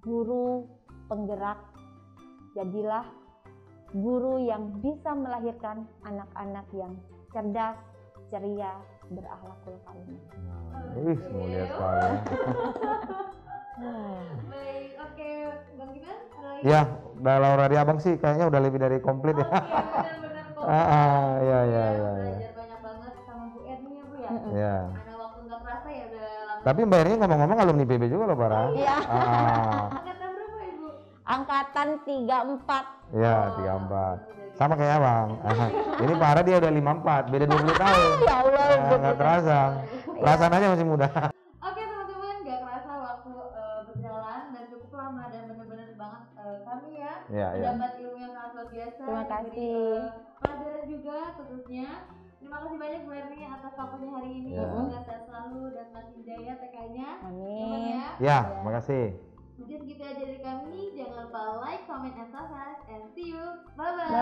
guru penggerak, jadilah guru yang bisa melahirkan anak-anak yang cerdas, ceria, berakhlakul karimah. Mulia sekali. Baik, oke, Bang Giman. Ya, kalau dari Abang sih kayaknya udah lebih dari komplit ya. Benar-benar kok. Belajar banyak banget sama Bu Erni ya, Bu ya. Karena waktu nggak kerasa ya udah lama. Tapi Mbak Erni ngomong-ngomong alumni PB juga loh, Bara. Angkatan berapa, Ibu? Angkatan 34. Ya, 34. Sama kayak Abang. Ini Bara dia udah 54, beda 20 tahun. Ya Allah, nggak terasa. Perasaan aja masih muda. Oke teman-teman, nggak kerasa waktu berjalan dan cukup lama, dan benar-benar banget kami mendapat ilmu yang sangat luar biasa. Terima kasih. Pelajaran juga khususnya. Terima kasih banyak Bu Erni atas waktunya hari ini. Semoga sehat selalu dan makin jaya TK-nya. Amin. Ya, makasih. Mungkin segitu aja dari kami. Jangan lupa like, comment, and subscribe. And see you. Bye-bye.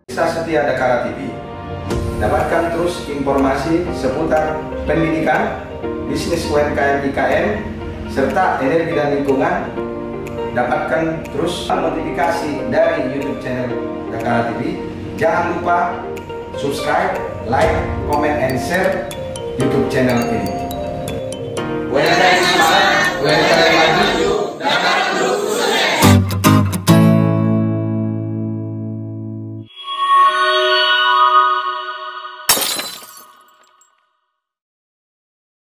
Bisa setia Dakara TV. Dapatkan terus informasi seputar pendidikan, bisnis UMKM IKN, serta energi dan lingkungan dapatkan terus notifikasi dari YouTube channel Dakara TV. Jangan lupa subscribe, like, comment, and share YouTube channel ini.